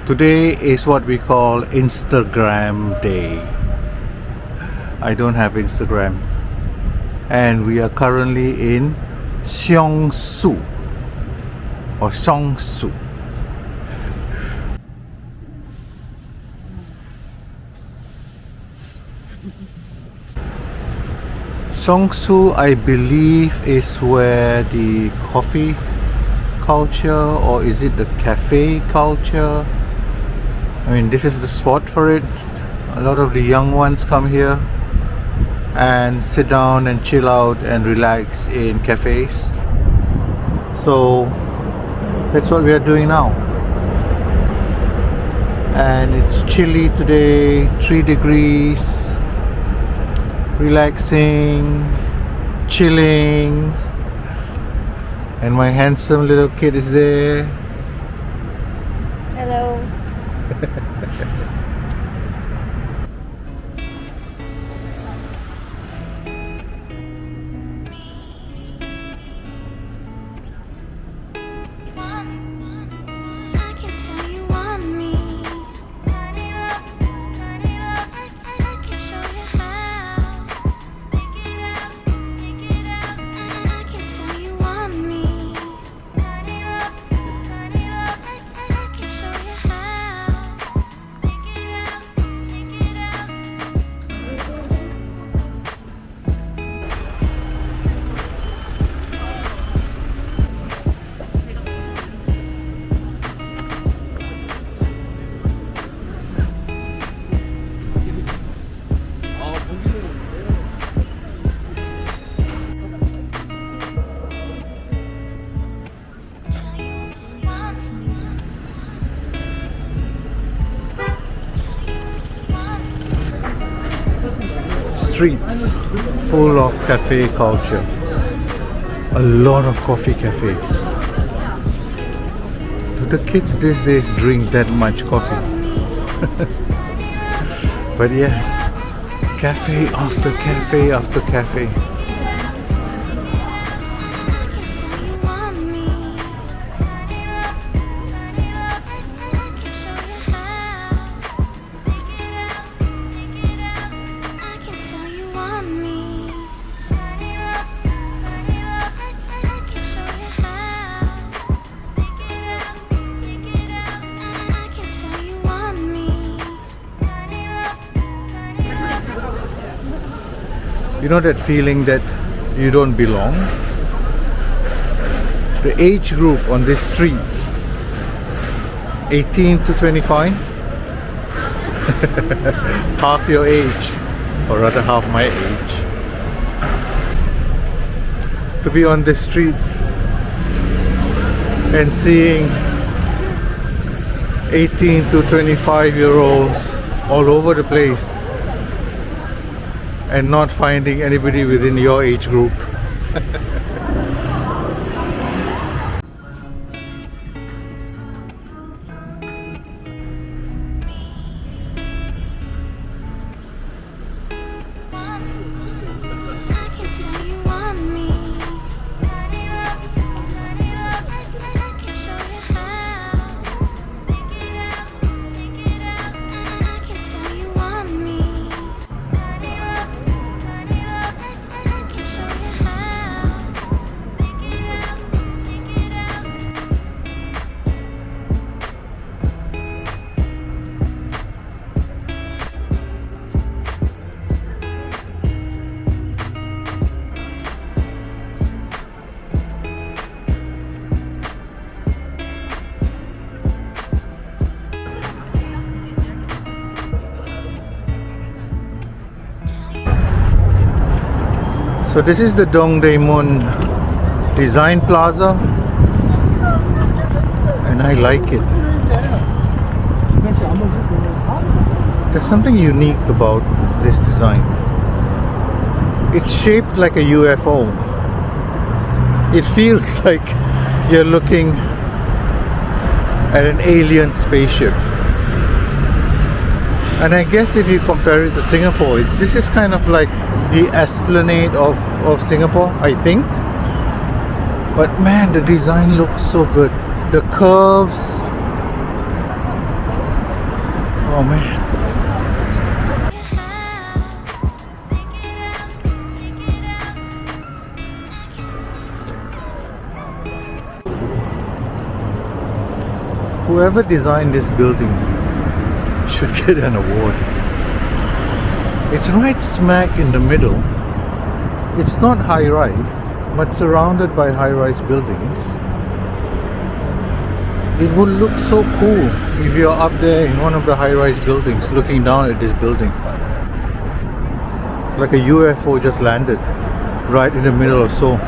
Today is what we call Instagram day. I don't have Instagram. And we are currently in Seong-Su or Seong-Su. Seong-Su, I believe, is where the coffee culture, or is it the cafe culture? I mean, this is the spot for it. A lot of the young ones come here and sit down and chill out and relax in cafes. So that's what we are doing now. And it's chilly today, 3 degrees. Relaxing, chilling, and my handsome little kid is there. Hello. Streets full of cafe culture. A lot of coffee cafes. Do the kids these days drink that much coffee? But yes, cafe after cafe after cafe. You know that feeling that you don't belong? The age group on these streets, 18 to 25, half your age, or rather half my age, to be on the streets and seeing 18 to 25-year-olds all over the place and not finding anybody within your age group. So this is the Dongdaemun Design Plaza, and I like it. There's something unique about this design. It's shaped like a UFO. It feels like you're looking at an alien spaceship. And I guess if you compare it to Singapore, this is kind of like the Esplanade of Singapore, I think. But man, the design looks so good. The curves, Oh man. Whoever designed this building should get an award. It's right smack in the middle. It's not high-rise, but surrounded by high-rise buildings. It would look so cool if you're up there in one of the high-rise buildings looking down at this building. It's like a UFO just landed right in the middle of Seoul.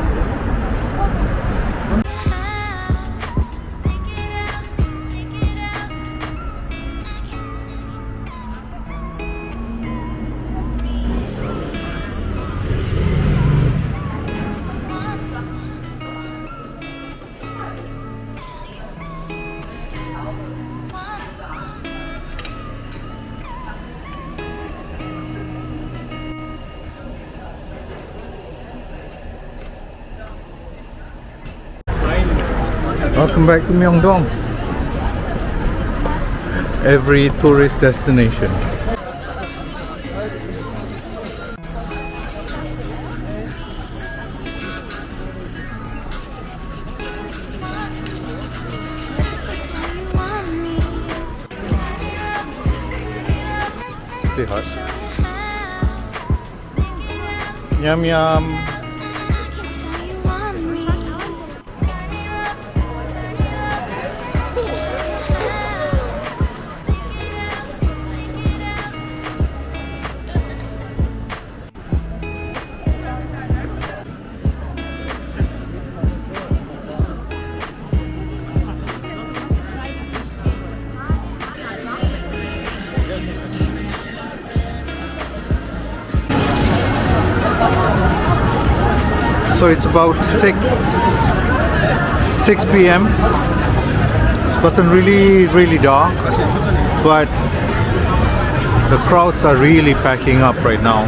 Welcome back to Myeongdong. Every tourist destination. Say hi. Yum yum. So it's about 6 p.m. It's gotten really dark, but the crowds are really packing up right now.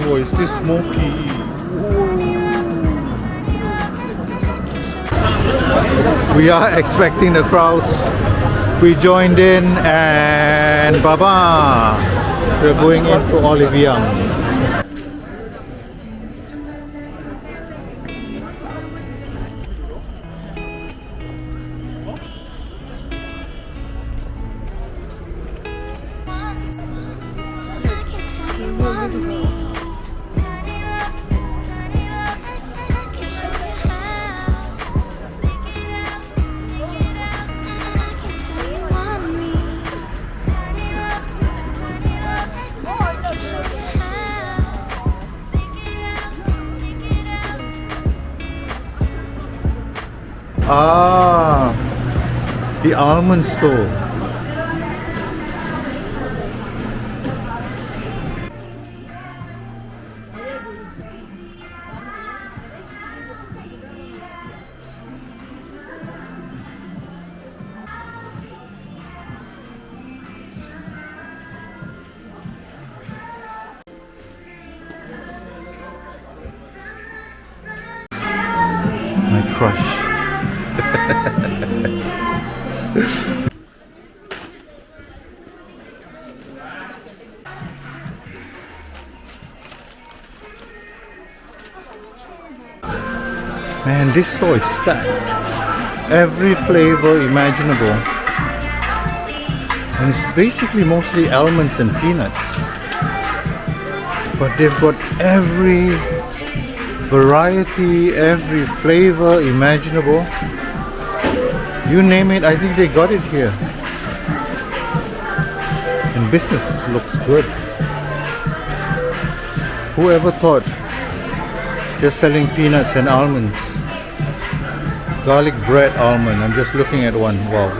Oh, is this smoky? We are expecting the crowds. We joined in and baba, we're going in for Olivia. Ah, the Almond store. My crush. Man, this store is stacked. Every flavor imaginable. And it's basically mostly almonds and peanuts. But they've got every variety, every flavor imaginable. You name it, I think they got it here. And business looks good. Whoever thought Just selling peanuts and almonds. Garlic bread almond. I'm just looking at one. Wow.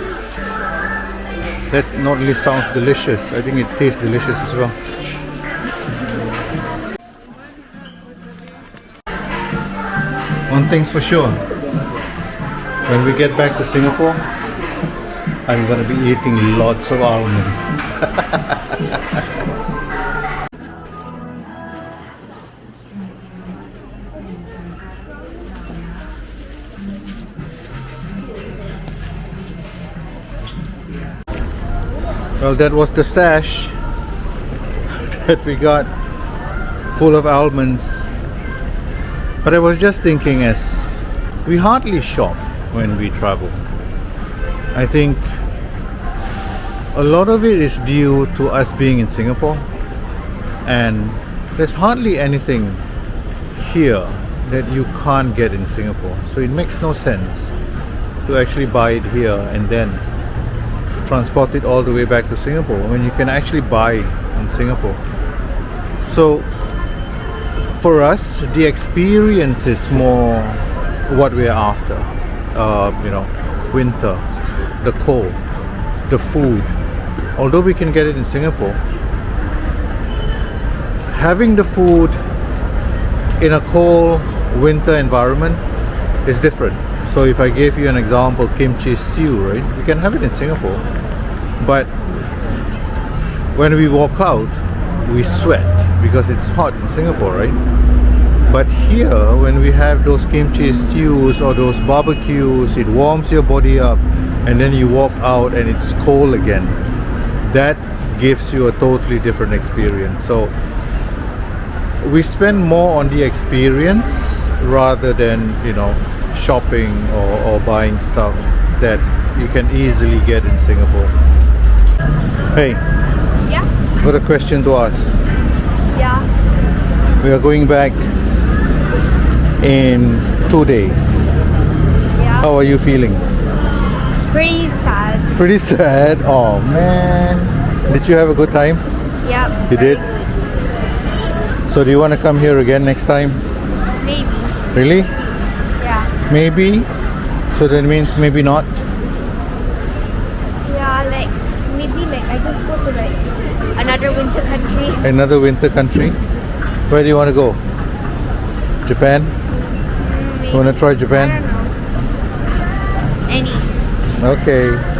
That not only sounds delicious, I think it tastes delicious as well. One thing's for sure. When we get back to Singapore, I'm gonna be eating lots of almonds. Well, that was the stash that we got, full of almonds. But I was just thinking, as we hardly shop when we travel, I think a lot of it is due to us being in Singapore, and there's hardly anything here that you can't get in Singapore. So it makes no sense to actually buy it here and then transport it all the way back to Singapore when you can actually buy in Singapore. So for us, the experience is more what we're after. You know, winter, the cold, the food. Although we can get it in Singapore, having the food in a cold winter environment is different. So if I gave you an example, kimchi stew, right? We can have it in Singapore, but when we walk out, we sweat because it's hot in Singapore, right? But here, when we have those kimchi stews or those barbecues, it warms your body up, and then you walk out and it's cold again. That gives you a totally different experience. So we spend more on the experience rather than, you know, shopping or buying stuff that you can easily get in Singapore. Hey, Yeah, got a question to ask. yeah. We are going back in 2 days. Yeah. How are you feeling? Pretty sad. Pretty sad. Oh man. Did you have a good time? Yeah. You very did? good. So do you want to come here again next time? Maybe. Really? Yeah. Maybe? So that means maybe not? Yeah, like maybe like I just go to like another winter country. Another winter country? Where do you want to go? Japan? Maybe. You want to try I Japan? don't know. Any. Okay.